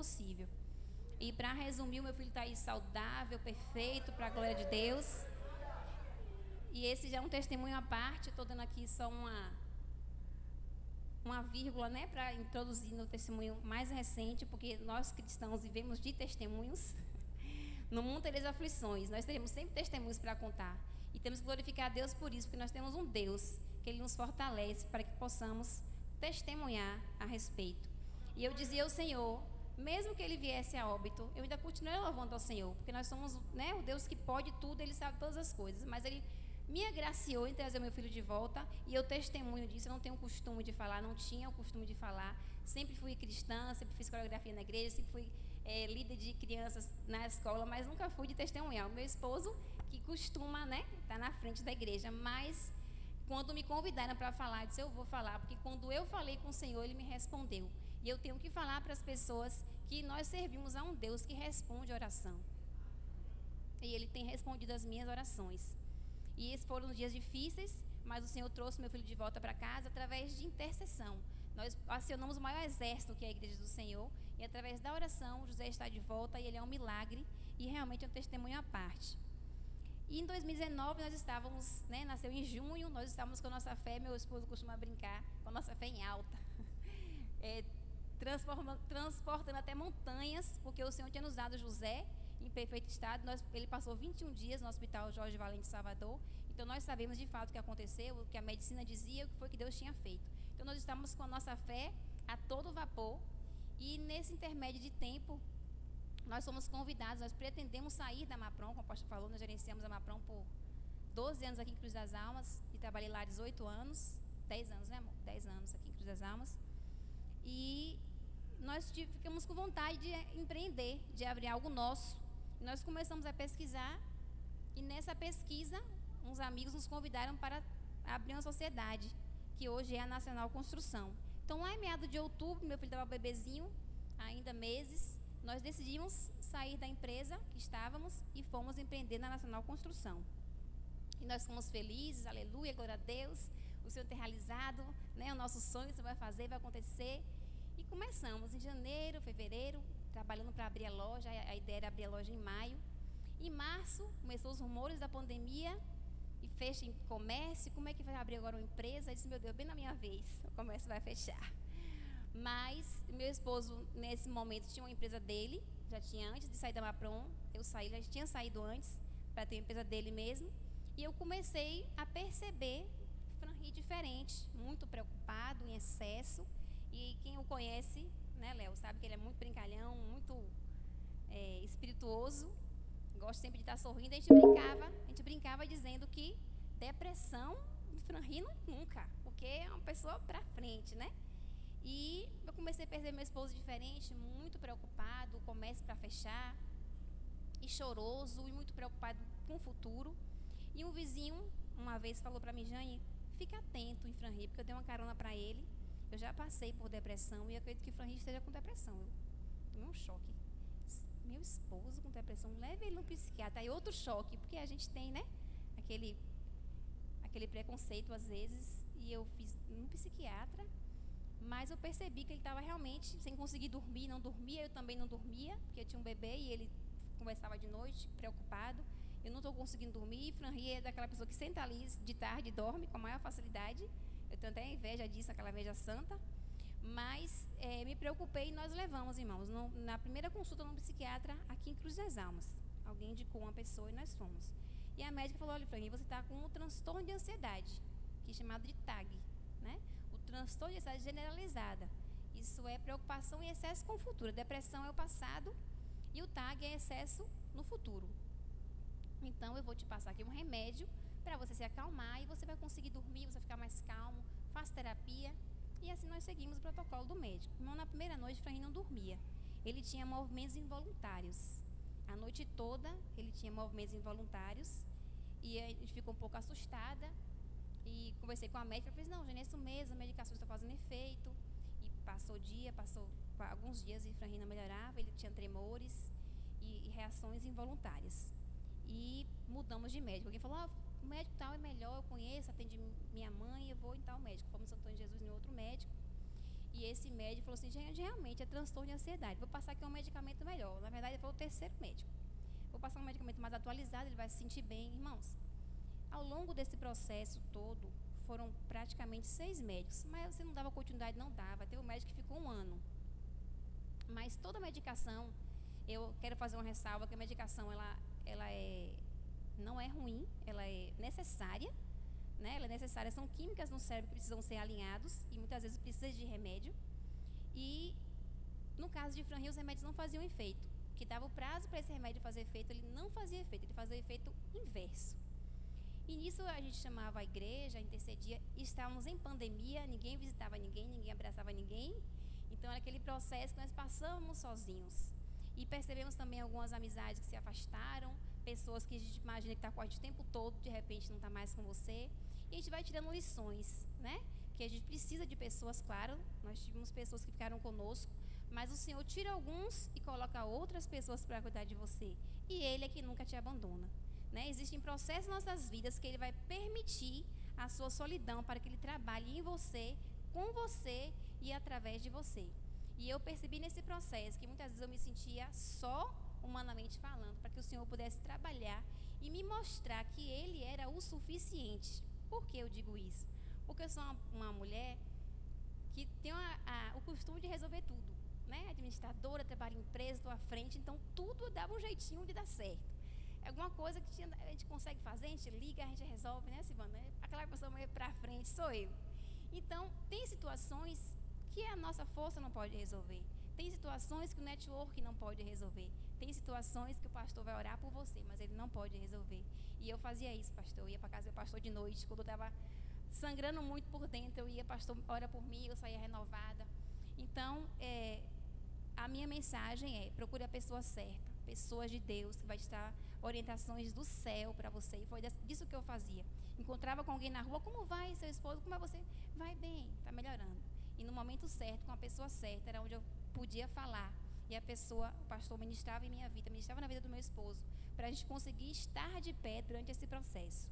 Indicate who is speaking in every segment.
Speaker 1: possível. E para resumir, o meu filho está aí saudável, perfeito, para a glória de Deus. E esse já é um testemunho à parte. Estou dando aqui só uma vírgula, né, para introduzir no testemunho mais recente, porque nós cristãos vivemos de testemunhos. No mundo tereis aflições, nós teremos sempre testemunhos para contar. E temos que glorificar a Deus por isso, porque nós temos um Deus que Ele nos fortalece para que possamos testemunhar a respeito. E eu dizia ao Senhor, mesmo que Ele viesse a óbito, eu ainda continuei louvando ao Senhor, porque nós somos, né, o Deus que pode tudo, Ele sabe todas as coisas, mas Ele me agraciou em trazer meu filho de volta, e eu testemunho disso. Eu não tenho o costume de falar, não tinha o costume de falar, sempre fui cristã, sempre fiz coreografia na igreja, sempre fui líder de crianças na escola, mas nunca fui de testemunhar. O meu esposo, que costuma, né, estar na frente da igreja, mas quando me convidaram para falar, eu disse, eu vou falar, porque quando eu falei com o Senhor, Ele me respondeu, e eu tenho que falar para as pessoas que nós servimos a um Deus que responde oração, e Ele tem respondido as minhas orações. E esses foram dias difíceis, mas o Senhor trouxe meu filho de volta para casa através de intercessão. Nós acionamos o maior exército que é a igreja do Senhor, e através da oração, José está de volta, e ele é um milagre, e realmente é um testemunho à parte. E em 2019 nós estávamos, né, nasceu em junho, nós estávamos com a nossa fé, meu esposo costuma brincar, com a nossa fé em alta, transportando até montanhas, porque o Senhor tinha nos dado José em perfeito estado. Ele passou 21 dias no Hospital Jorge Valente, Salvador. Então nós sabemos de fato o que aconteceu, o que a medicina dizia, o que foi que Deus tinha feito. Então nós estamos com a nossa fé a todo vapor, e nesse intermédio de tempo nós somos convidados, nós pretendemos sair da Mapron, como o pastor falou. Nós gerenciamos a Mapron por 12 anos aqui em Cruz das Almas, e trabalhei lá 18 anos, 10 anos, né amor? 10 anos aqui em Cruz das Almas. E nós ficamos com vontade de empreender, de abrir algo nosso. Nós começamos a pesquisar, e nessa pesquisa, uns amigos nos convidaram para abrir uma sociedade, que hoje é a Nacional Construção. Então, lá em meados de outubro, meu filho estava bebezinho, ainda meses, nós decidimos sair da empresa que estávamos e fomos empreender na Nacional Construção. E nós fomos felizes, aleluia, glória a Deus, o Senhor tem realizado, né, o nosso sonho, você vai fazer, vai acontecer. E começamos em janeiro, fevereiro, trabalhando para abrir a loja. A ideia era abrir a loja em maio. Em março, começou os rumores da pandemia, e fecha em comércio, como é que vai abrir agora uma empresa? Eu disse, meu Deus, bem na minha vez, o comércio vai fechar. Mas meu esposo, nesse momento, tinha uma empresa dele, já tinha, antes de sair da Mapron, eu saí, já tinha saído antes, para ter uma empresa dele mesmo, e eu comecei a perceber Franri diferente, muito preocupado, em excesso. E quem o conhece, né, Léo, sabe que ele é muito brincalhão, muito espirituoso, gosta sempre de estar sorrindo. A gente brincava dizendo que depressão, Franri nunca, porque é uma pessoa pra frente, né? E eu comecei a perceber meu esposo diferente, muito preocupado, o comércio para fechar, e choroso, e muito preocupado com o futuro. E um vizinho, uma vez, falou para mim, Jane, fica atento em Franri, porque eu dei uma carona para ele. Eu já passei por depressão, e eu acredito que Franri esteja com depressão. Eu tomei um choque. Meu esposo com depressão, leve ele no psiquiatra. Aí outro choque, porque a gente tem, né, aquele preconceito às vezes. E eu fiz um psiquiatra, mas eu percebi que ele estava realmente sem conseguir dormir, não dormia, eu também não dormia, porque eu tinha um bebê e ele conversava de noite, preocupado. Eu não estou conseguindo dormir. Franri é daquela pessoa que senta ali de tarde e dorme com a maior facilidade. Eu tenho até inveja disso, aquela inveja santa. Mas me preocupei, e nós levamos, irmãos, na primeira consulta no psiquiatra aqui em Cruz das Almas. Alguém indicou uma pessoa e nós fomos. E a médica falou, olha, Franri, você está com um transtorno de ansiedade, que é chamado de TAG, né? O transtorno de ansiedade generalizada. Isso é preocupação e excesso com o futuro. A depressão é o passado e o TAG é excesso no futuro. Então, eu vou te passar aqui um remédio para você se acalmar, e você vai conseguir dormir, você vai ficar mais calmo, faça terapia. E assim nós seguimos o protocolo do médico. Então, na primeira noite, Franri não dormia. Ele tinha movimentos involuntários. A noite toda, ele tinha movimentos involuntários. E a gente ficou um pouco assustada. E conversei com a médica, ela falou, não, gente, é isso mesmo, a medicação está fazendo efeito. E passou alguns dias, e Franri não melhorava, ele tinha tremores e reações involuntárias. E mudamos de médico. Alguém falou, o médico tal é melhor, eu conheço, atende minha mãe, eu vou em tal médico. Fomos em Santo Antônio de Jesus em outro médico. E esse médico falou assim, gente, realmente é transtorno de ansiedade, vou passar aqui um medicamento melhor. Na verdade, foi o terceiro médico. Vou passar um medicamento mais atualizado, ele vai se sentir bem. Irmãos, ao longo desse processo todo, foram praticamente 6 médicos, mas você não dava continuidade, não dava. Teve um médico que ficou 1 ano. Mas toda medicação, eu quero fazer uma ressalva, que a medicação, não é ruim, ela é necessária, né? Ela é necessária, são químicas no cérebro que precisam ser alinhados, e muitas vezes precisa de remédio. E, no caso de Franri, os remédios não faziam efeito. Que dava o prazo para esse remédio fazer efeito, ele não fazia efeito, ele fazia o efeito inverso. E nisso a gente chamava a igreja, intercedia, estávamos em pandemia, ninguém visitava ninguém, ninguém abraçava ninguém. Então era aquele processo que nós passamos sozinhos. E percebemos também algumas amizades que se afastaram, pessoas que a gente imagina que está com a gente o tempo todo, de repente não está mais com você. E a gente vai tirando lições, né? Que a gente precisa de pessoas, claro, nós tivemos pessoas que ficaram conosco, mas o Senhor tira alguns e coloca outras pessoas para cuidar de você. E Ele é que nunca te abandona. Né? Existem processos nas nossas vidas que Ele vai permitir a sua solidão para que Ele trabalhe em você, com você e através de você. E eu percebi nesse processo que muitas vezes eu me sentia só, humanamente falando, para que o Senhor pudesse trabalhar e me mostrar que Ele era o suficiente. Por que eu digo isso? Porque eu sou uma mulher que tem o costume de resolver tudo, né? Administradora, trabalho em empresa, estou à frente, então tudo dava um jeitinho de dar certo. Alguma coisa que a gente consegue fazer, a gente liga, a gente resolve, né, Silvana? Aquela pessoa meio para frente sou eu. Então, tem situações que a nossa força não pode resolver. Tem situações que o network não pode resolver. Tem situações que o pastor vai orar por você, mas ele não pode resolver. E eu fazia isso, pastor. Eu ia para casa do pastor de noite, quando eu estava sangrando muito por dentro, eu ia, pastor, ora por mim, eu saía renovada. Então, a minha mensagem é, procure a pessoa certa, pessoas de Deus, que vai te dar orientações do céu para você. E foi disso que eu fazia. Encontrava com alguém na rua, como vai seu esposo, como vai você? Vai bem, está melhorando. E no momento certo, com a pessoa certa, era onde eu podia falar. E a pessoa, o pastor ministrava em minha vida, ministrava na vida do meu esposo, para a gente conseguir estar de pé durante esse processo.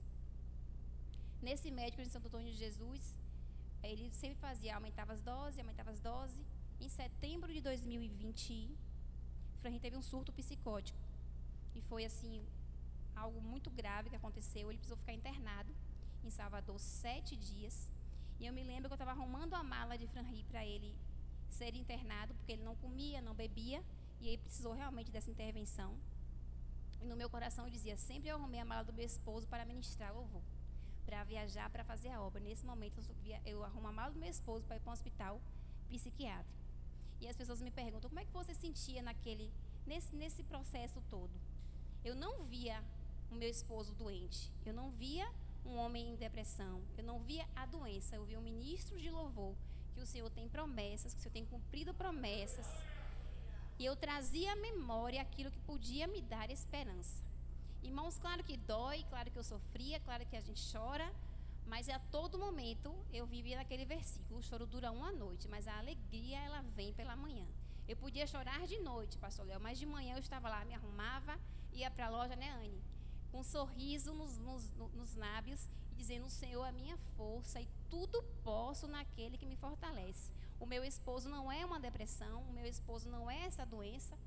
Speaker 1: Nesse médico de Santo Antônio de Jesus, ele sempre fazia, aumentava as doses. Em setembro de 2020, Franri teve um surto psicótico. E foi assim, algo muito grave que aconteceu. Ele precisou ficar internado em Salvador 7 dias. E eu me lembro que eu estava arrumando a mala de Franri para ele ser internado, porque ele não comia, não bebia, e ele precisou realmente dessa intervenção. E no meu coração eu dizia, sempre eu arrumei a mala do meu esposo para ministrar louvor, para viajar, para fazer a obra. Nesse momento eu arrumo a mala do meu esposo para ir para um hospital psiquiátrico. E as pessoas me perguntam, como é que você sentia nesse processo todo? Eu não via o meu esposo doente, eu não via um homem em depressão, eu não via a doença, eu via um ministro de louvor, que o Senhor tem promessas, que o Senhor tem cumprido promessas, e eu trazia à memória aquilo que podia me dar esperança. Irmãos, claro que dói, claro que eu sofria, claro que a gente chora, mas a todo momento eu vivia naquele versículo, o choro dura uma noite, mas a alegria ela vem pela manhã. Eu podia chorar de noite, pastor Léo, mas de manhã eu estava lá, me arrumava, ia para a loja, né, Anne? Com um sorriso nos lábios, e dizendo, o Senhor é a minha força e tudo posso naquele que me fortalece. O meu esposo não é uma depressão, o meu esposo não é essa doença.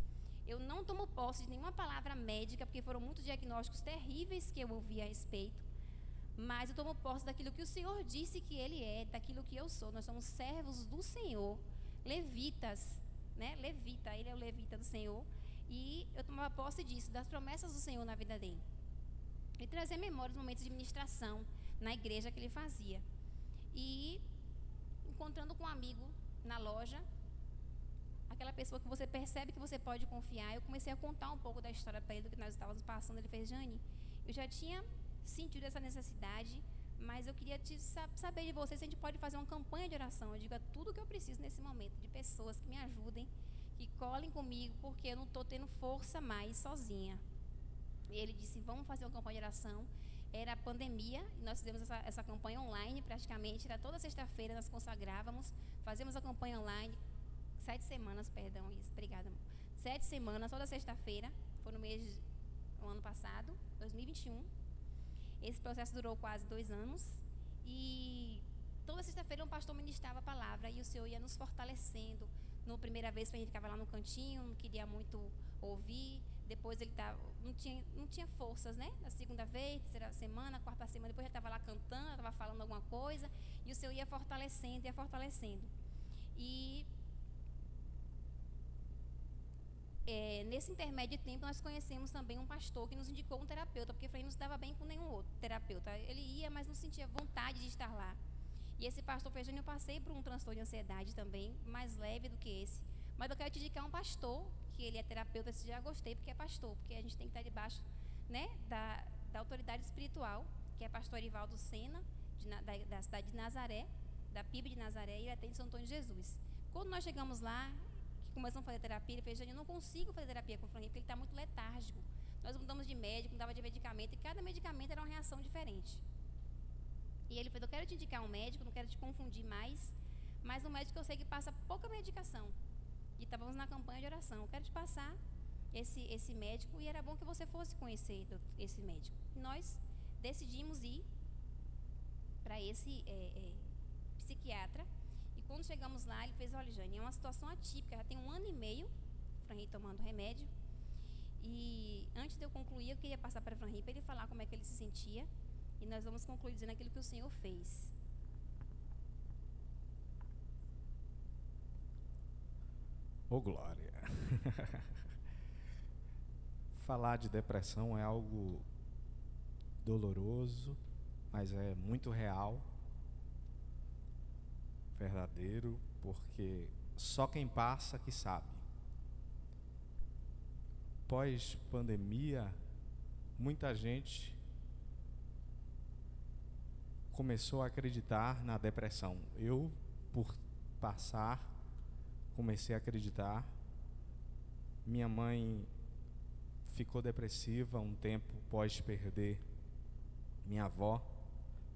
Speaker 1: Eu não tomo posse de nenhuma palavra médica, porque foram muitos diagnósticos terríveis que eu ouvi a respeito. Mas eu tomo posse daquilo que o Senhor disse que Ele é, daquilo que eu sou. Nós somos servos do Senhor, levitas, né? Levita, Ele é o levita do Senhor. E eu tomava posse disso, das promessas do Senhor na vida dele. E trazer memória dos momentos de ministração na igreja que ele fazia. E encontrando com um amigo na loja, aquela pessoa que você percebe que você pode confiar, eu comecei a contar um pouco da história para ele, do que nós estávamos passando. Ele fez, Jane, eu já tinha sentido essa necessidade, mas eu queria saber de você se a gente pode fazer uma campanha de oração. Eu digo, é tudo que eu preciso nesse momento, de pessoas que me ajudem, que colhem comigo, porque eu não estou tendo força mais sozinha. E ele disse, vamos fazer uma campanha de oração. Era a pandemia, e nós fizemos essa campanha online praticamente, era toda sexta-feira, nós consagrávamos, fazíamos a campanha online, 7 semanas, perdão, isso, obrigada, amor. 7 semanas, toda sexta-feira, foi no mês do ano passado, 2021. Esse processo durou quase 2 anos, e toda sexta-feira um pastor ministrava a palavra e o Senhor ia nos fortalecendo. Na primeira vez a gente ficava lá no cantinho, não queria muito ouvir. Depois ele não tinha forças, né? Na segunda vez, terceira semana, quarta semana, depois já estava lá cantando, estava falando alguma coisa, e o Senhor ia fortalecendo, ia fortalecendo. E nesse intermédio de tempo nós conhecemos também um pastor que nos indicou um terapeuta, porque Efraim não se dava bem com nenhum outro terapeuta. Ele ia, mas não sentia vontade de estar lá. E esse pastor fez, eu passei por um transtorno de ansiedade também, mais leve do que esse. Mas eu quero te indicar um pastor, que ele é terapeuta, eu já gostei, porque é pastor, porque a gente tem que estar debaixo, né, da autoridade espiritual, que é pastor Erivaldo Sena, da cidade de Nazaré, da PIB de Nazaré, e ele atende São Antônio de Jesus. Quando nós chegamos lá, que começamos a fazer terapia, ele fez, eu não consigo fazer terapia com o Frank, porque ele está muito letárgico. Nós mudamos de médico, mudava de medicamento, e cada medicamento era uma reação diferente. E ele falou, eu quero te indicar um médico, não quero te confundir mais, mas um médico que eu sei que passa pouca medicação. E estávamos na campanha de oração, eu quero te passar esse médico, e era bom que você fosse conhecer esse médico. E nós decidimos ir para esse psiquiatra, e quando chegamos lá, ele fez, olha, Jane, é uma situação atípica, já tem 1 ano e meio, Franri tomando remédio, e antes de eu concluir, eu queria passar para Franri para ele falar como é que ele se sentia. E nós vamos concluir dizendo aquilo que o Senhor fez.
Speaker 2: Ô, glória! Falar de depressão é algo doloroso, mas é muito real, verdadeiro, porque só quem passa que sabe. Pós-pandemia, muita gente começou a acreditar na depressão. Eu, por passar, comecei a acreditar. Minha mãe ficou depressiva um tempo pós perder minha avó.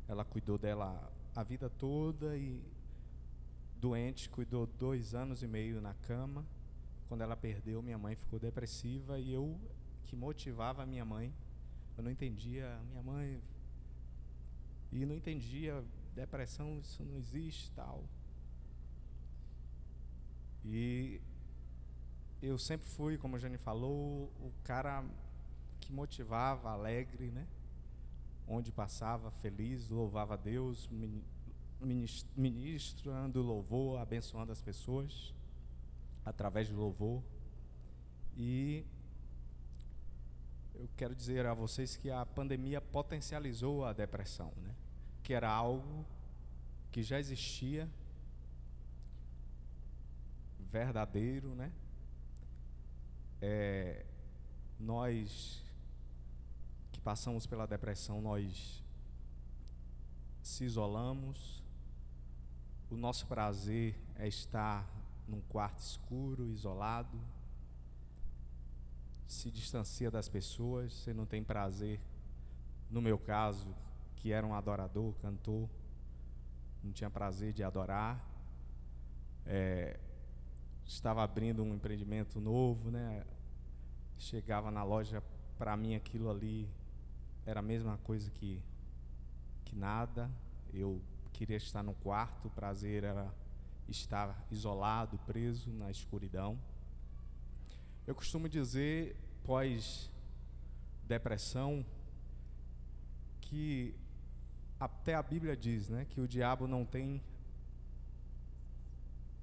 Speaker 2: Ela cuidou dela a vida toda e doente, cuidou 2 anos e meio na cama. Quando ela perdeu, minha mãe ficou depressiva, e eu, que motivava a minha mãe, eu não entendia, minha mãe... E não entendia, depressão, isso não existe, tal. E eu sempre fui, como a Jane falou, o cara que motivava, alegre, né? Onde passava, feliz, louvava a Deus, ministrando louvor, abençoando as pessoas, através do louvor. E eu quero dizer a vocês que a pandemia potencializou a depressão, né? Que era algo que já existia, verdadeiro, né? Nós que passamos pela depressão, nós se isolamos. O nosso prazer é estar num quarto escuro, isolado. Se distancia das pessoas, você não tem prazer. No meu caso, que era um adorador, cantor, não tinha prazer de adorar. Estava abrindo um empreendimento novo, né? Chegava na loja, para mim aquilo ali era a mesma coisa que nada. Eu queria estar no quarto, o prazer era estar isolado, preso na escuridão. Eu costumo dizer, pós-depressão, que até a Bíblia diz, né, que o diabo não tem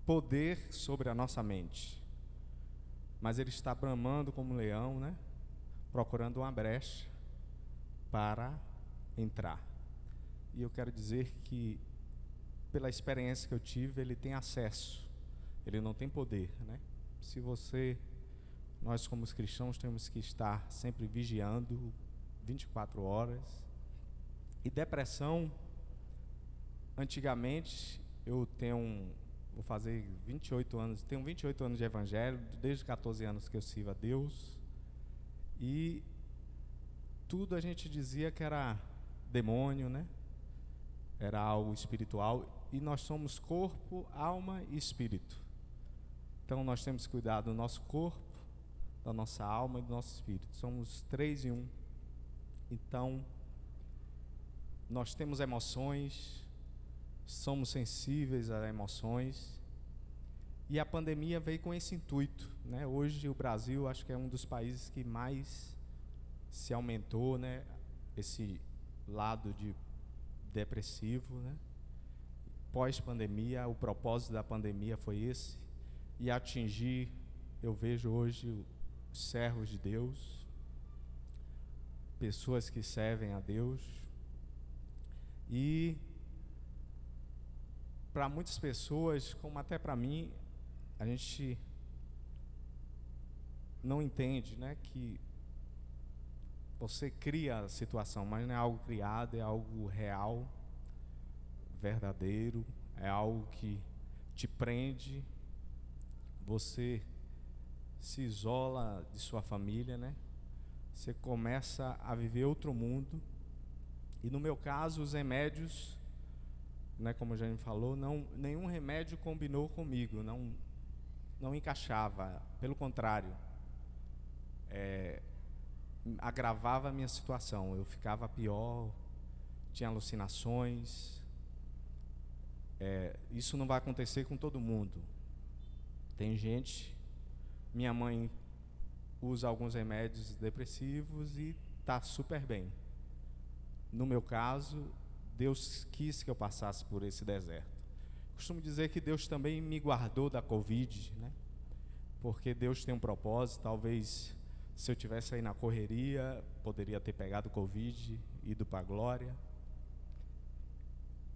Speaker 2: poder sobre a nossa mente, mas ele está bramando como um leão, né, procurando uma brecha para entrar. E eu quero dizer que, pela experiência que eu tive, ele tem acesso, ele não tem poder, né? Nós como os cristãos temos que estar sempre vigiando 24 horas. E depressão, antigamente, vou fazer 28 anos, tenho 28 anos de evangelho, desde 14 anos que eu sirvo a Deus, e tudo a gente dizia que era demônio, né? Era algo espiritual, e nós somos corpo, alma e espírito. Então nós temos que cuidar do nosso corpo, da nossa alma e do nosso espírito. Somos 3 em 1. Então, nós temos emoções, somos sensíveis a emoções. E a pandemia veio com esse intuito, né? Hoje o Brasil acho que é um dos países que mais se aumentou, né, esse lado de depressivo, né? Pós-pandemia, o propósito da pandemia foi esse, e atingir, eu vejo hoje os servos de Deus, pessoas que servem a Deus, e para muitas pessoas, como até para mim, a gente não entende, né, que você cria a situação, mas não é algo criado, é algo real, verdadeiro, é algo que te prende, você se isola de sua família, né? Você começa a viver outro mundo. E no meu caso, os remédios, né, como a gente falou, nenhum remédio combinou comigo, não encaixava, pelo contrário, agravava a minha situação, eu ficava pior, tinha alucinações. Isso não vai acontecer com todo mundo. Tem gente, minha mãe usa alguns remédios depressivos e está super bem. No meu caso, Deus quis que eu passasse por esse deserto. Costumo dizer que Deus também me guardou da Covid, né? Porque Deus tem um propósito. Talvez se eu tivesse aí na correria, poderia ter pegado Covid, ido para a glória.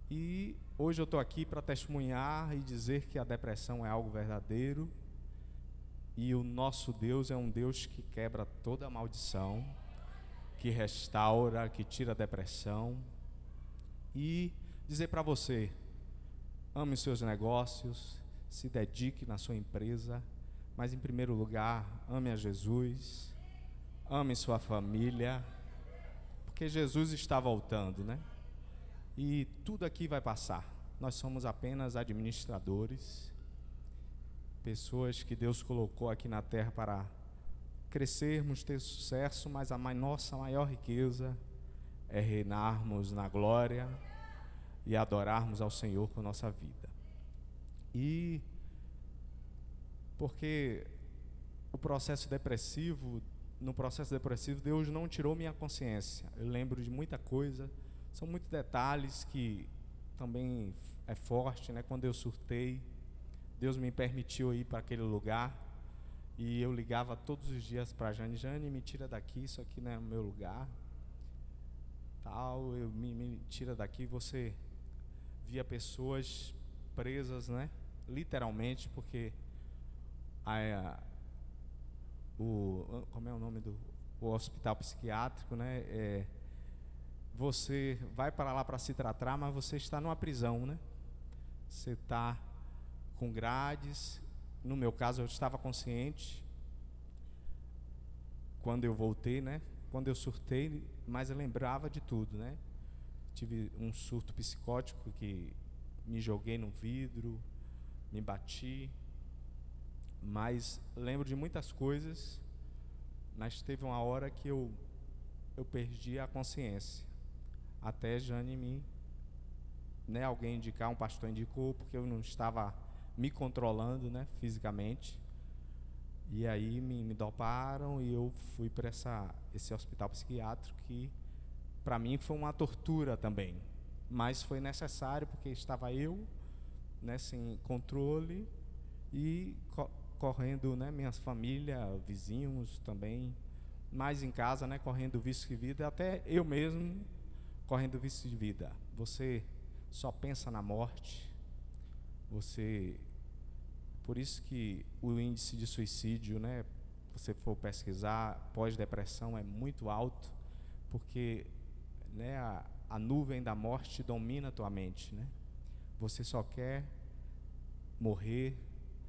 Speaker 2: E hoje eu estou aqui para testemunhar e dizer que a depressão é algo verdadeiro, e o nosso Deus é um Deus que quebra toda a maldição, que restaura, que tira a depressão. E dizer para você, ame os seus negócios, se dedique na sua empresa, mas em primeiro lugar, ame a Jesus, ame sua família, porque Jesus está voltando, né? E tudo aqui vai passar. Nós somos apenas administradores, pessoas que Deus colocou aqui na terra para crescermos, ter sucesso, mas nossa maior riqueza é reinarmos na glória e adorarmos ao Senhor com nossa vida. E porque no processo depressivo, Deus não tirou minha consciência. Eu lembro de muita coisa, são muitos detalhes que também é forte, né? Quando eu surtei, Deus me permitiu ir para aquele lugar, e eu ligava todos os dias para a Jane, me tira daqui, isso aqui não é o meu lugar, tal, me tira daqui. Você via pessoas presas, literalmente, porque como é o nome do hospital psiquiátrico, você vai para lá para se tratar, mas você está numa prisão, Você está com grades. No meu caso, eu estava consciente quando eu voltei, quando eu surtei, mas eu lembrava de tudo, Tive um surto psicótico que me joguei no vidro, me bati, mas lembro de muitas coisas, mas teve uma hora que eu perdi a consciência, até Jane alguém indicar, um pastor indicou, porque eu não estava me controlando, fisicamente, e aí me doparam e eu fui para esse hospital psiquiátrico, que para mim foi uma tortura também, mas foi necessário, porque estava eu, sem controle, e correndo, minha família, vizinhos também, mais em casa, correndo vício de vida, até eu mesmo correndo vício de vida. Você só pensa na morte, por isso que o índice de suicídio, se você for pesquisar, pós-depressão é muito alto, porque a nuvem da morte domina a tua mente, Você só quer morrer,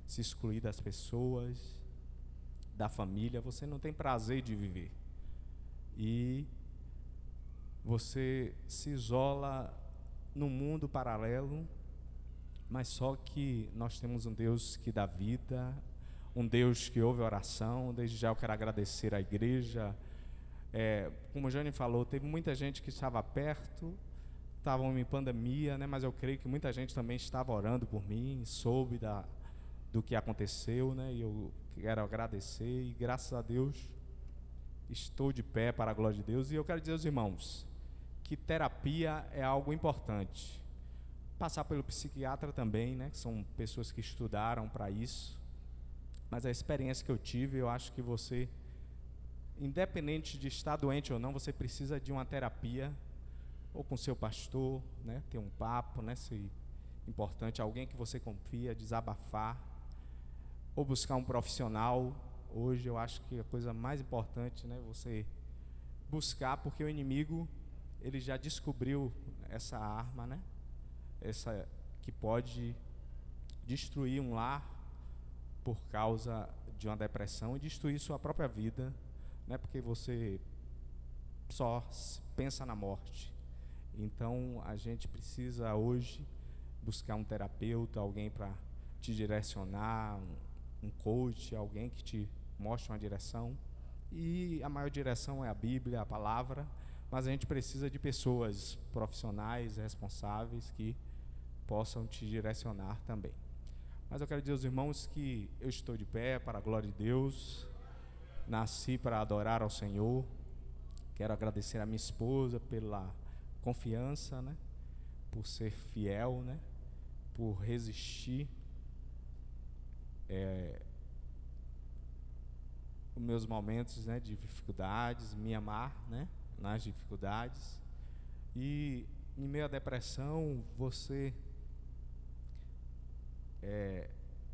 Speaker 2: se excluir das pessoas, da família, você não tem prazer de viver. E você se isola num mundo paralelo, mas só que nós temos um Deus que dá vida, um Deus que ouve a oração. Desde já eu quero agradecer à igreja. Como a Jane falou, teve muita gente que estava perto, estávamos em pandemia, né? Mas eu creio que muita gente também estava orando por mim, soube do que aconteceu, né? E eu quero agradecer e graças a Deus estou de pé para a glória de Deus. E eu quero dizer aos irmãos que terapia é algo importante. Passar pelo psiquiatra também, né? Que são pessoas que estudaram para isso. Mas a experiência que eu tive, eu acho que você, independente de estar doente ou não, você precisa de uma terapia, ou com seu pastor, né? Ter um papo, né? Se importante, alguém que você confia, desabafar, ou buscar um profissional. Hoje eu acho que a coisa mais importante, né? Você buscar, porque o inimigo, ele já descobriu essa arma, né? Essa que pode destruir um lar por causa de uma depressão e destruir sua própria vida, né? Porque você só pensa na morte. Então a gente precisa hoje buscar um terapeuta, alguém para te direcionar, um coach, alguém que te mostre uma direção. E a maior direção é a Bíblia, a palavra, mas a gente precisa de pessoas profissionais, responsáveis, que possam te direcionar também. Mas eu quero dizer aos irmãos que eu estou de pé para a glória de Deus, nasci para adorar ao Senhor. Quero agradecer a minha esposa pela confiança, né? Por ser fiel, né? Por resistir os meus momentos, né, de dificuldades, me amar, né, nas dificuldades. E em meio à depressão, você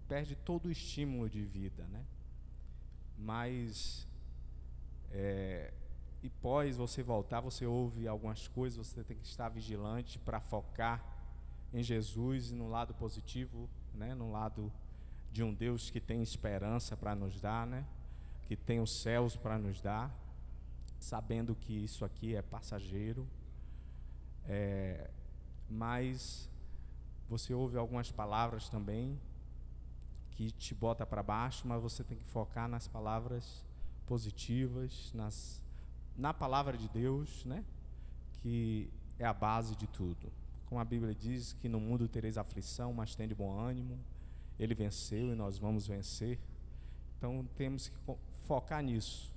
Speaker 2: perde todo o estímulo de vida, né? Mas e pós você voltar, você ouve algumas coisas, você tem que estar vigilante para focar em Jesus e no lado positivo, né? No lado de um Deus que tem esperança para nos dar, né? Que tem os céus para nos dar, sabendo que isso aqui é passageiro. Mas você ouve algumas palavras também que te bota para baixo, mas você tem que focar nas palavras positivas, na palavra de Deus, né? Que é a base de tudo. Como a Bíblia diz que no mundo tereis aflição, mas tende bom ânimo. Ele venceu e nós vamos vencer. Então temos que focar nisso,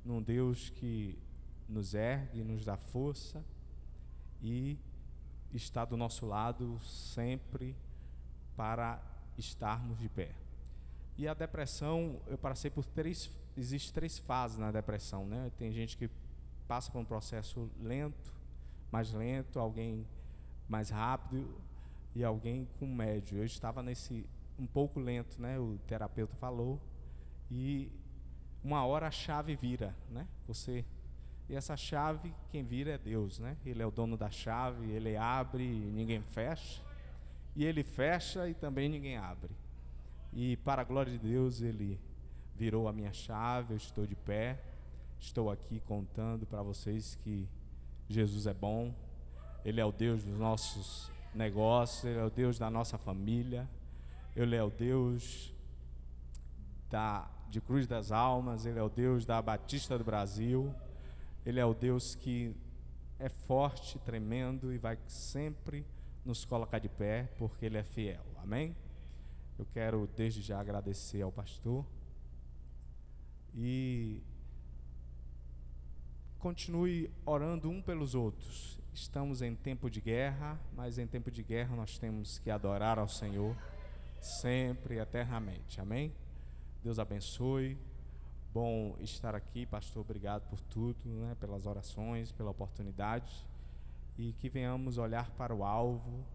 Speaker 2: num Deus que nos ergue, nos dá força e está do nosso lado sempre para estarmos de pé. E a depressão, eu passei por existem 3 fases na depressão, né? Tem gente que passa por um processo mais lento, alguém mais rápido e alguém com médio. Eu estava nesse um pouco lento, né? O terapeuta falou, e uma hora a chave vira, né? E essa chave, quem vira é Deus, né? Ele é o dono da chave, ele abre e ninguém fecha, e ele fecha e também ninguém abre. E para a glória de Deus, ele virou a minha chave, eu estou de pé, estou aqui contando para vocês que Jesus é bom, ele é o Deus dos nossos negócios, ele é o Deus da nossa família, ele é o Deus de Cruz das Almas, ele é o Deus da Batista do Brasil, ele é o Deus que é forte, tremendo e vai sempre nos colocar de pé, porque ele é fiel, amém? Eu quero desde já agradecer ao pastor e continue orando um pelos outros. Estamos em tempo de guerra, mas em tempo de guerra nós temos que adorar ao Senhor sempre e eternamente, amém? Deus abençoe. Bom estar aqui, pastor, obrigado por tudo, né, pelas orações, pela oportunidade, e que venhamos olhar para o alvo,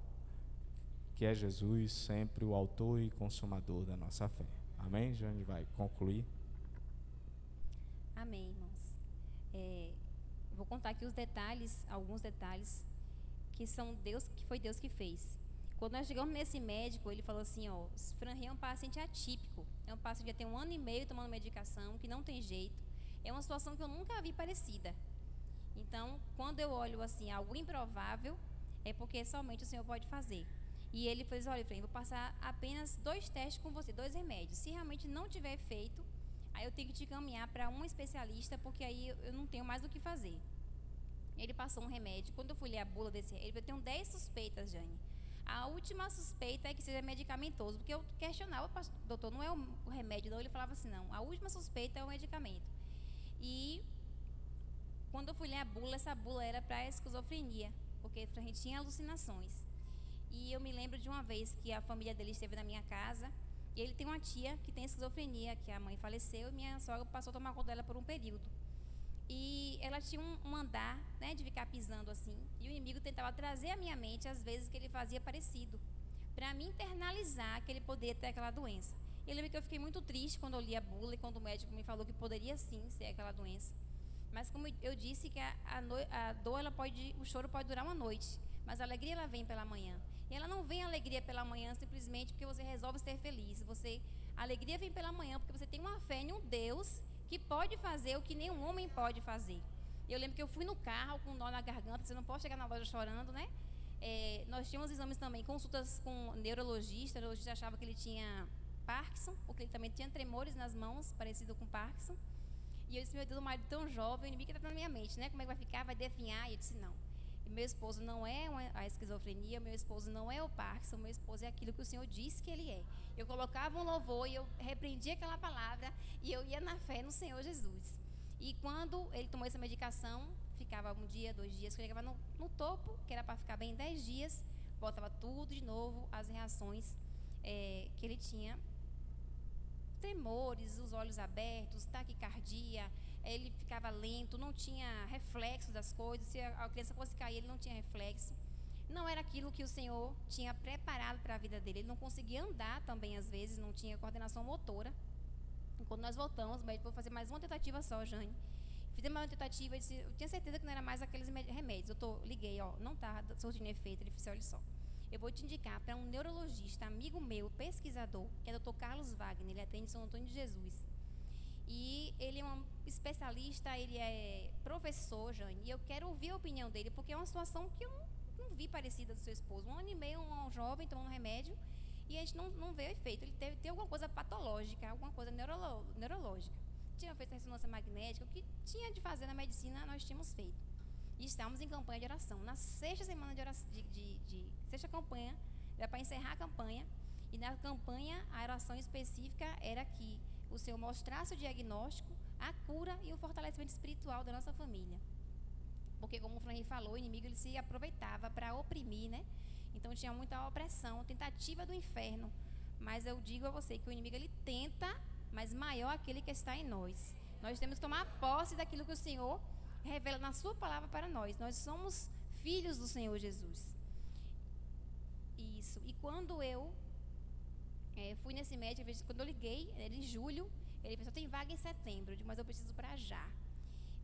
Speaker 2: que é Jesus, sempre o autor e consumador da nossa fé. Amém? Já a gente vai concluir.
Speaker 1: Amém, irmãos. Vou contar aqui alguns detalhes que foi Deus que fez. Quando nós chegamos nesse médico, ele falou assim, ó, Franri é um paciente atípico, é um paciente que já tem 1 ano e meio tomando medicação, que não tem jeito, é uma situação que eu nunca vi parecida. Então, quando eu olho assim, algo improvável, é porque somente o Senhor pode fazer. E ele fez, olha, Franri, vou passar apenas 2 testes com você, 2 remédios. Se realmente não tiver efeito, aí eu tenho que te encaminhar para um especialista, porque aí eu não tenho mais o que fazer. Ele passou um remédio. Quando eu fui ler a bula desse remédio, eu tenho 10 suspeitas, Jane. A última suspeita é que seja medicamentoso, porque eu questionava, doutor, não é o remédio, não. Ele falava assim, não, a última suspeita é o medicamento. E quando eu fui ler a bula, essa bula era para esquizofrenia, porque a gente tinha alucinações. E eu me lembro de uma vez que a família dele esteve na minha casa, e ele tem uma tia que tem esquizofrenia, que a mãe faleceu, e minha sogra passou a tomar conta dela por um período. E ela tinha um andar, né, de ficar pisando assim, e o inimigo tentava trazer à minha mente as vezes que ele fazia parecido, para me internalizar que ele poderia ter aquela doença. E eu lembro que eu fiquei muito triste quando eu li a bula e quando o médico me falou que poderia sim ser aquela doença. Mas como eu disse que a dor, o choro pode durar uma noite, mas a alegria ela vem pela manhã. E ela não vem a alegria pela manhã simplesmente porque você resolve ser feliz. A alegria vem pela manhã porque você tem uma fé em um Deus que pode fazer o que nenhum homem pode fazer. Eu lembro que eu fui no carro com um nó na garganta, você não pode chegar na loja chorando, né? Nós tínhamos exames também, consultas com neurologista. O neurologista achava que ele tinha Parkinson, porque ele também tinha tremores nas mãos, parecido com Parkinson. E eu disse, meu Deus, um marido tão jovem, o inimigo está na minha mente, né? Como é que vai ficar? Vai definhar? E eu disse, não. E meu esposo não é a esquizofrenia, meu esposo não é o Parkinson, meu esposo é aquilo que o Senhor disse que ele é. Eu colocava um louvor e eu repreendia aquela palavra e eu ia na fé no Senhor Jesus. E quando ele tomou essa medicação, ficava um dia, 2 dias, chegava no topo, que era para ficar bem 10 dias, voltava tudo de novo, as reações que ele tinha. Tremores, os olhos abertos, taquicardia, ele ficava lento, não tinha reflexo das coisas. Se a criança fosse cair, ele não tinha reflexo. Não era aquilo que o Senhor tinha preparado para a vida dele. Ele não conseguia andar também, às vezes, não tinha coordenação motora. E quando nós voltamos, o médico falou fazer mais uma tentativa só, Jane. Fizemos mais uma tentativa, eu tinha certeza que não era mais aqueles remédios. Liguei, não está surtindo efeito. Ele disse, olha só, eu vou te indicar para um neurologista, amigo meu, pesquisador, que é o Dr. Carlos Wagner, ele atende em São Antônio de Jesus. E ele é um especialista, ele é professor, Jane, e eu quero ouvir a opinião dele, porque é uma situação que eu não vi parecida do seu esposo. 1 ano e meio, um jovem tomando remédio, e a gente não vê o efeito. Ele tem alguma coisa patológica, alguma coisa neurológica. Tinha feito ressonância magnética, o que tinha de fazer na medicina, nós tínhamos feito. E estávamos em campanha de oração. Na 6ª semana de oração, sexta campanha, era para encerrar a campanha. E na campanha, a oração específica era que o Senhor mostrasse o diagnóstico, a cura e o fortalecimento espiritual da nossa família. Porque, como o Franri falou, o inimigo ele se aproveitava para oprimir, né? Então tinha muita opressão, tentativa do inferno. Mas eu digo a você que o inimigo ele tenta, mas maior aquele que está em nós. Nós temos que tomar posse daquilo que o Senhor revela na sua palavra para nós. Nós somos filhos do Senhor Jesus. Isso. E quando eu fui nesse médico, quando eu liguei, era em julho, ele pensou, tem vaga em setembro. Eu digo, mas eu preciso para já.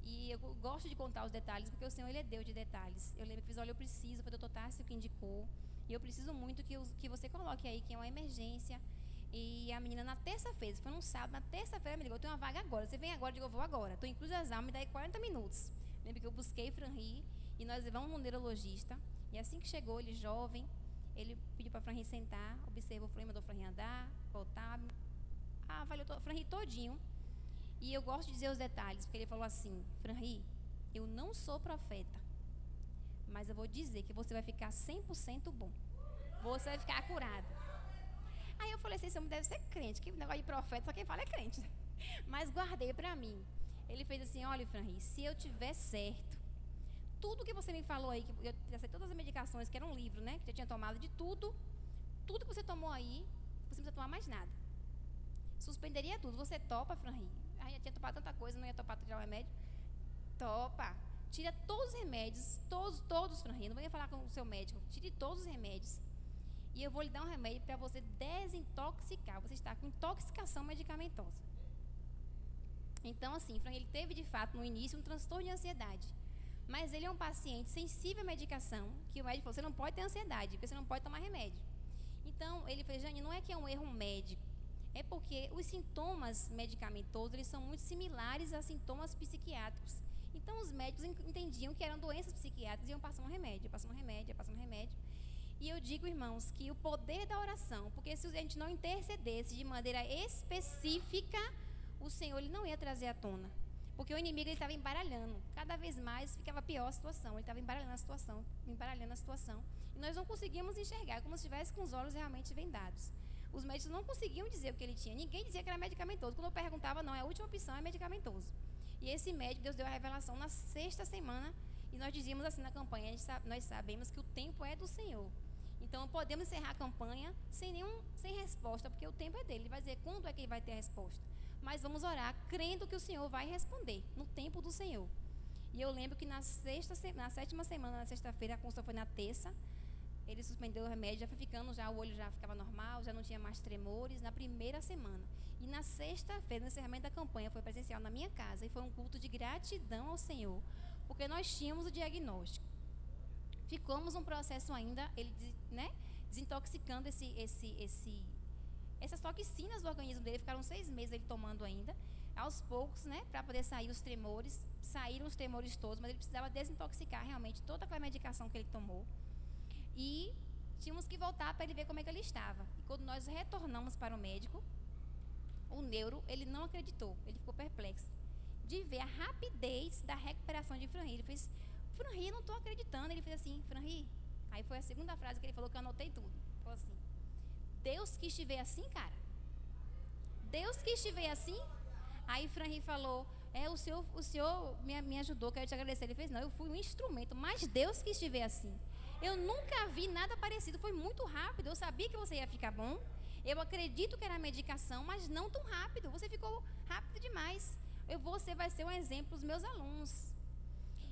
Speaker 1: E eu gosto de contar os detalhes, porque o Senhor ele é Deus de detalhes. Eu lembro que fiz, olha, eu preciso, foi o doutor Tássio que indicou. E eu preciso muito que você coloque aí, que é uma emergência. E a menina na terça-feira, foi num sábado, na terça-feira me ligou, tem uma vaga agora, você vem agora? Eu digo, eu vou agora. Estou incluso as almas, me dá aí 40 minutos. Lembro que eu busquei Franri e nós levamos um neurologista. E assim que chegou, ele jovem, ele pediu para Franri sentar, observou o Franri, mandou o Franri andar, voltar, avaliou o Franri todinho. E eu gosto de dizer os detalhes, porque ele falou assim, Franri, eu não sou profeta, mas eu vou dizer que você vai ficar 100% bom. Você vai ficar curado. Aí eu falei assim, esse homem deve ser crente, que negócio de profeta, só quem fala é crente. Mas guardei para mim. Ele fez assim, olha, Franri, se eu tiver certo, tudo que você me falou aí, que eu tracei todas as medicações, que era um livro, né, que eu tinha tomado de tudo que você tomou aí, você não precisa tomar mais nada. Suspenderia tudo. Você topa, Franri? Aí já tinha topado tanta coisa, não ia topar tirar o remédio. Topa. Tira todos os remédios, todos, Franri. Não venha falar com o seu médico. Tire todos os remédios. E eu vou lhe dar um remédio para você desintoxicar. Você está com intoxicação medicamentosa. Então, assim, Franri, ele teve de fato no início um transtorno de ansiedade. Mas ele é um paciente sensível à medicação, que o médico falou, você não pode ter ansiedade, porque você não pode tomar remédio. Então, ele fez, Jane, não é que é um erro médico, é porque os sintomas medicamentosos, eles são muito similares a sintomas psiquiátricos. Então, os médicos entendiam que eram doenças psiquiátricas e iam passando remédio. E eu digo, irmãos, que o poder da oração, porque se a gente não intercedesse de maneira específica, o Senhor ele não ia trazer à tona. Porque o inimigo estava embaralhando. Cada vez mais ficava pior a situação. Ele estava embaralhando a situação, embaralhando a situação. E nós não conseguíamos enxergar, como se estivesse com os olhos realmente vendados. Os médicos não conseguiam dizer o que ele tinha. Ninguém dizia que era medicamentoso. Quando eu perguntava, não, a última opção é medicamentoso. E esse médico, Deus deu a revelação na 6ª semana. E nós dizíamos assim na campanha, nós sabemos que o tempo é do Senhor. Então, podemos encerrar a campanha sem resposta, porque o tempo é dele. Ele vai dizer quando é que ele vai ter a resposta. Mas vamos orar, crendo que o Senhor vai responder, no tempo do Senhor. E eu lembro que na 7ª semana, na sexta-feira, a consulta foi na terça. Ele suspendeu o remédio, já foi ficando, o olho já ficava normal, já não tinha mais tremores, na primeira semana. E na sexta-feira, no encerramento da campanha, foi presencial na minha casa, e foi um culto de gratidão ao Senhor, porque nós tínhamos o diagnóstico. Ficamos um processo ainda, ele, desintoxicando essas toxinas do organismo dele. Ficaram 6 meses ele tomando ainda, aos poucos, para poder sair os tremores. Saíram os tremores todos, mas ele precisava desintoxicar realmente toda aquela medicação que ele tomou. E tínhamos que voltar para ele ver como é que ele estava. E quando nós retornamos para o médico, o neuro, ele não acreditou, ele ficou perplexo de ver a rapidez da recuperação de Franri. Ele fez: Franri, eu não estou acreditando. Ele fez assim: Franri. Aí foi a segunda frase que ele falou, que eu anotei tudo. Falou assim: Deus quis te ver assim, cara. Deus quis te ver assim. Aí Franri falou: o senhor me ajudou, quero te agradecer. Ele fez: não, eu fui um instrumento, mas Deus quis te ver assim. Eu nunca vi nada parecido, foi muito rápido. Eu sabia que você ia ficar bom. Eu acredito que era medicação, mas não tão rápido. Você ficou rápido demais. Você vai ser um exemplo para os meus alunos.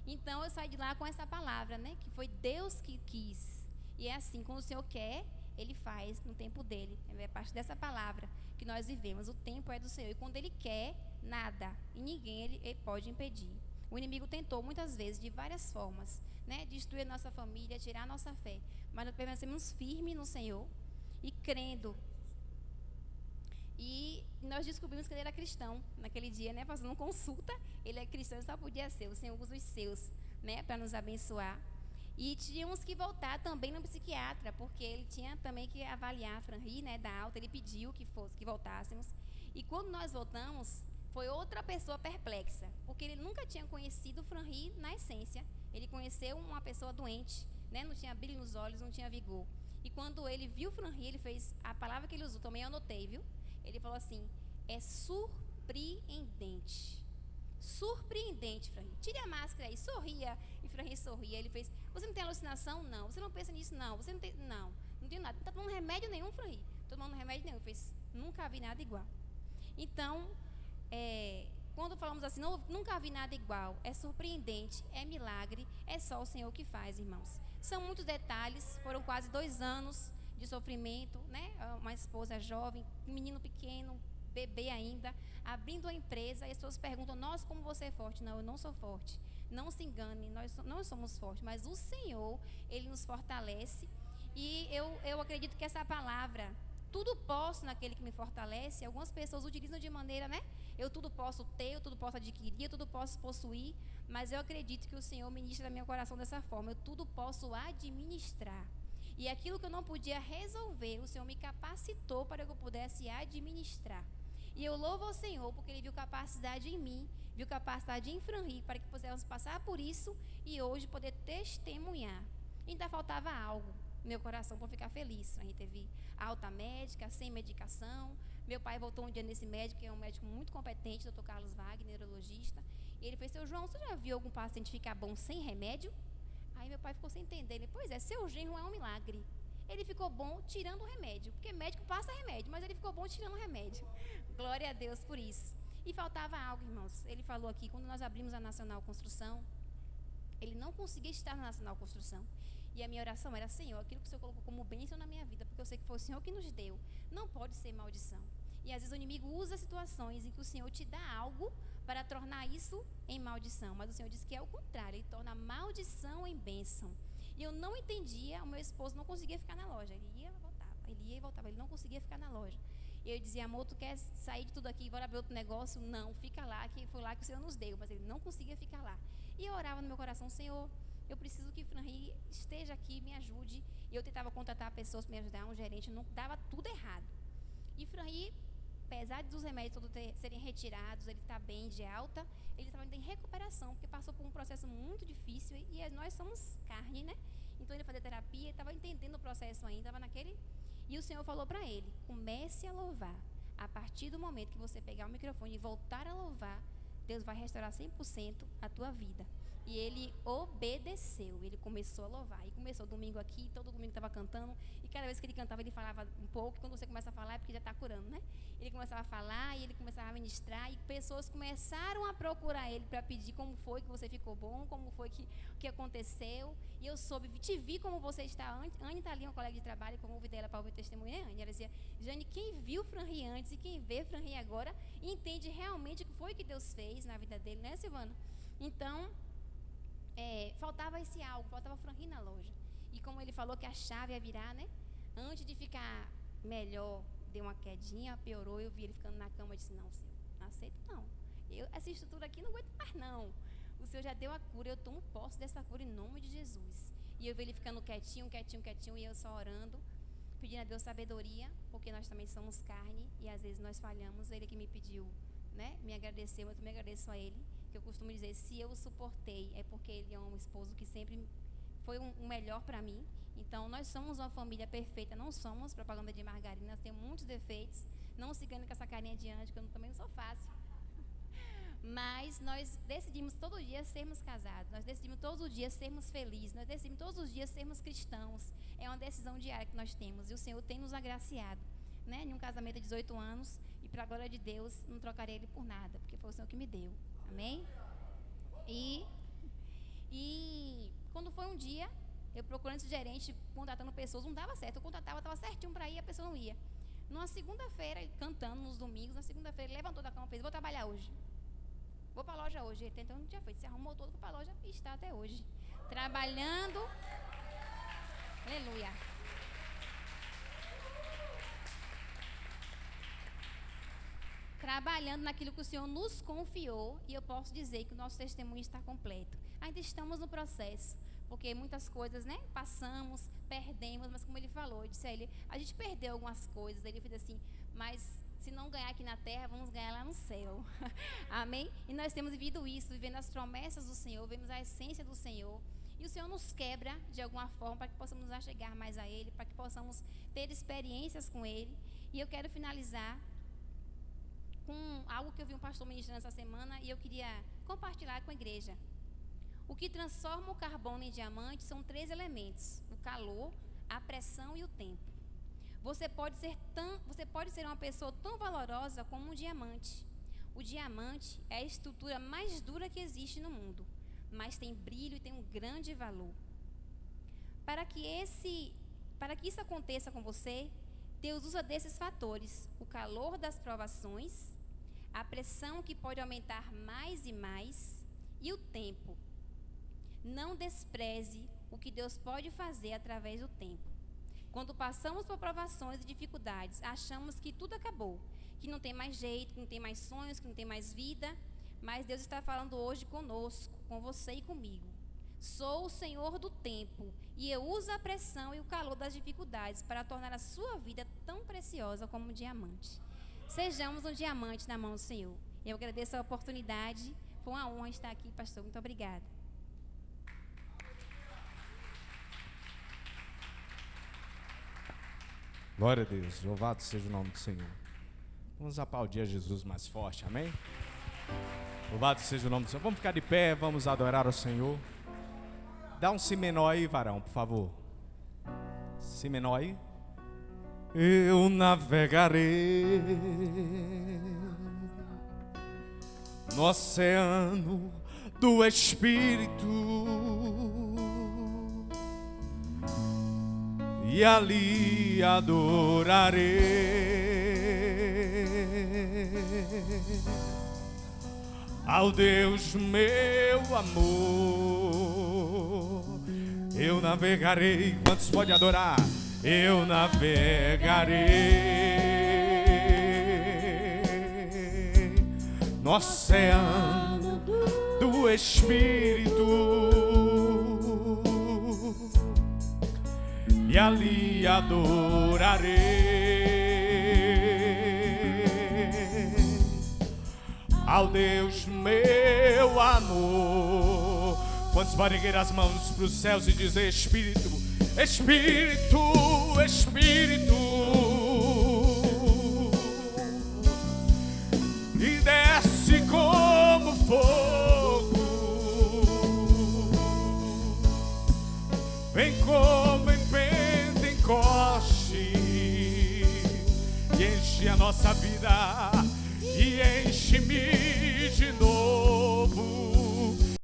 Speaker 1: Então eu saí de lá com essa palavra, que foi Deus que quis. E é assim, quando o Senhor quer, Ele faz no tempo dele. É a partir dessa palavra que nós vivemos. O tempo é do Senhor. E quando Ele quer, nada e ninguém ele pode impedir. O inimigo tentou muitas vezes, de várias formas, destruir a nossa família, tirar a nossa fé. Mas nós permanecemos firmes no Senhor e crendo. E nós descobrimos que ele era cristão naquele dia, fazendo consulta. Ele é cristão e só podia ser. O Senhor usa os seus, para nos abençoar. E tínhamos que voltar também no psiquiatra, porque ele tinha também que avaliar a Franri, da alta. Ele pediu que voltássemos. E quando nós voltamos, foi outra pessoa perplexa, porque ele nunca tinha conhecido o Franri na essência. Ele conheceu uma pessoa doente, não tinha brilho nos olhos, não tinha vigor. E quando ele viu o Franri, ele fez a palavra que ele usou, também eu anotei, viu? Ele falou assim: é surpreendente. Surpreendente, Franri. Tire a máscara aí, sorria. E Franri sorria. Ele fez: você não tem alucinação? Não. Você não pensa nisso? Não. Você não tem. Não tenho nada. Não está tomando remédio nenhum, Franri. Estou tomando remédio nenhum. Ele fez: nunca vi nada igual. Então, quando falamos assim, nunca vi nada igual, é surpreendente, é milagre, é só o Senhor que faz, irmãos. São muitos detalhes, foram quase 2 anos de sofrimento, uma esposa jovem, um menino pequeno, bebê ainda, abrindo a empresa, e as pessoas perguntam: nossa, como você é forte? Não, eu não sou forte. Não se engane, nós não somos fortes, mas o Senhor, Ele nos fortalece. E eu acredito que essa palavra, tudo posso naquele que me fortalece, algumas pessoas utilizam de maneira, eu tudo posso ter, eu tudo posso adquirir, eu tudo posso possuir, mas eu acredito que o Senhor ministra no meu coração dessa forma: eu tudo posso administrar. E aquilo que eu não podia resolver, o Senhor me capacitou para que eu pudesse administrar. E eu louvo ao Senhor porque Ele viu capacidade em mim, viu capacidade em Franri, para que pudéssemos passar por isso e hoje poder testemunhar. Ainda faltava algo no meu coração para ficar feliz. A gente teve alta médica, sem medicação. Meu pai voltou um dia nesse médico, que é um médico muito competente, Dr. Carlos Wagner, neurologista. E ele fez: seu João, você já viu algum paciente ficar bom sem remédio? Aí meu pai ficou sem entender. Ele: pois é, seu genro é um milagre. Ele ficou bom tirando o remédio, porque médico passa remédio, mas ele ficou bom tirando o remédio. Glória a Deus por isso. E faltava algo, irmãos. Ele falou aqui, quando nós abrimos a Nacional Construção, ele não conseguia estar na Nacional Construção. E a minha oração era: Senhor, aquilo que o Senhor colocou como bênção na minha vida, porque eu sei que foi o Senhor que nos deu, não pode ser maldição. E às vezes o inimigo usa situações em que o Senhor te dá algo para tornar isso em maldição. Mas o Senhor diz que é o contrário, Ele torna maldição em bênção. E eu não entendia, o meu esposo não conseguia ficar na loja. Ele ia e voltava, ele não conseguia ficar na loja. E eu dizia: amor, tu quer sair de tudo aqui e bora abrir outro negócio? Não, fica lá, que foi lá que o Senhor nos deu. Mas ele não conseguia ficar lá. E eu orava no meu coração: Senhor, eu preciso que Franri esteja aqui, me ajude. E eu tentava contratar pessoas para me ajudar, um gerente, não dava tudo errado. E Franri, apesar dos remédios todos serem retirados, ele está bem de alta, ele estava em recuperação, porque passou por um processo muito difícil e nós somos carne, né? Então ele fazia terapia, ele estava entendendo o processo ainda, estava naquele... E o Senhor falou para ele, comece a louvar. A partir do momento que você pegar o microfone e voltar a louvar, Deus vai restaurar 100% a tua vida. E ele obedeceu, ele começou a louvar. E começou domingo aqui, todo domingo estava cantando. E cada vez que ele cantava, ele falava um pouco. E quando você começa a falar, é porque já está curando, né? Ele começava a falar e ele começava a ministrar. E pessoas começaram a procurar ele para pedir como foi que você ficou bom, como foi que aconteceu. E eu soube, te vi como você está. Anne está ali, uma colega de trabalho, como eu convidei ela para ouvir o testemunho, né, Anne? Ela dizia, Jane, quem viu Franri antes e quem vê Franri agora, entende realmente o que foi que Deus fez na vida dele, né, Silvana? Então... faltava esse algo, faltava frango na loja. E como ele falou que a chave ia virar, né? Antes de ficar melhor, deu uma quedinha, piorou. Eu vi ele ficando na cama e disse: não, Senhor, não aceito não. Essa estrutura aqui não aguento mais não. O Senhor já deu a cura, eu tomo posse dessa cura em nome de Jesus. E eu vi ele ficando quietinho, e eu só orando, pedindo a Deus sabedoria, porque nós também somos carne e às vezes nós falhamos. Ele que me pediu, né? Me agradeceu, eu também agradeço a ele. Que eu costumo dizer, se eu o suportei, é porque ele é um esposo que sempre foi o melhor para mim. Então, nós somos uma família perfeita, não somos propaganda de margarina, nós temos muitos defeitos, não se ganhando com essa carinha adiante, que eu também não sou fácil. Mas nós decidimos todo dia sermos casados, nós decidimos todos os dias sermos felizes, nós decidimos todos os dias sermos cristãos. É uma decisão diária que nós temos, e o Senhor tem nos agraciado, né? Em um casamento de 18 anos, e para a glória de Deus, não trocarei ele por nada, porque foi o Senhor que me deu. Amém? E quando foi um dia, eu procurando esse gerente, contratando pessoas, não dava certo. Eu contratava, estava certinho para ir, a pessoa não ia. Numa segunda-feira, cantando nos domingos, na segunda-feira, ele levantou da cama e fez: vou trabalhar hoje. Vou para a loja hoje. Ele então não tinha feito, se arrumou todo, foi para a loja e está até hoje. Trabalhando. Aleluia. Trabalhando naquilo que o Senhor nos confiou, e eu posso dizer que o nosso testemunho está completo. Ainda estamos no processo, porque muitas coisas, né, passamos, perdemos, mas como ele falou, eu disse a ele, a gente perdeu algumas coisas, ele fez assim, mas se não ganhar aqui na terra, vamos ganhar lá no céu. Amém? E nós temos vivido isso, vivendo as promessas do Senhor, vivemos a essência do Senhor, e o Senhor nos quebra de alguma forma, para que possamos nos achegar mais a Ele, para que possamos ter experiências com Ele. E eu quero finalizar com algo que eu vi um pastor ministrando essa semana e eu queria compartilhar com a igreja. O que transforma o carbono em diamante são 3 elementos: o calor, a pressão e o tempo. Você pode ser uma pessoa tão valorosa como um diamante. O diamante é a estrutura mais dura que existe no mundo, mas tem brilho e tem um grande valor. Para que isso aconteça com você, Deus usa desses fatores: o calor das provações, a pressão que pode aumentar mais e mais, e o tempo. Não despreze o que Deus pode fazer através do tempo. Quando passamos por provações e dificuldades, achamos que tudo acabou, que não tem mais jeito, que não tem mais sonhos, que não tem mais vida, mas Deus está falando hoje conosco, com você e comigo. Sou o Senhor do tempo, e eu uso a pressão e o calor das dificuldades para tornar a sua vida tão preciosa como um diamante. Sejamos um diamante na mão do Senhor. Eu agradeço a oportunidade, foi uma honra estar aqui, pastor. Muito obrigada.
Speaker 2: Glória a Deus, louvado seja o nome do Senhor. Vamos aplaudir a Jesus mais forte, amém? Louvado seja o nome do Senhor. Vamos ficar de pé, vamos adorar ao Senhor. Dá um si menor aí, varão, por favor. Si menor aí. Eu navegarei no oceano do Espírito, e ali adorarei ao Deus meu amor. Eu navegarei. Quantos pode adorar? Eu navegarei no oceano do Espírito, e ali adorarei ao Deus meu teu amor. Quantos podem erguer as mãos para os céus e dizer: Espírito, Espírito, Espírito, e desce como fogo, vem como em Pentecoste e enche a nossa vida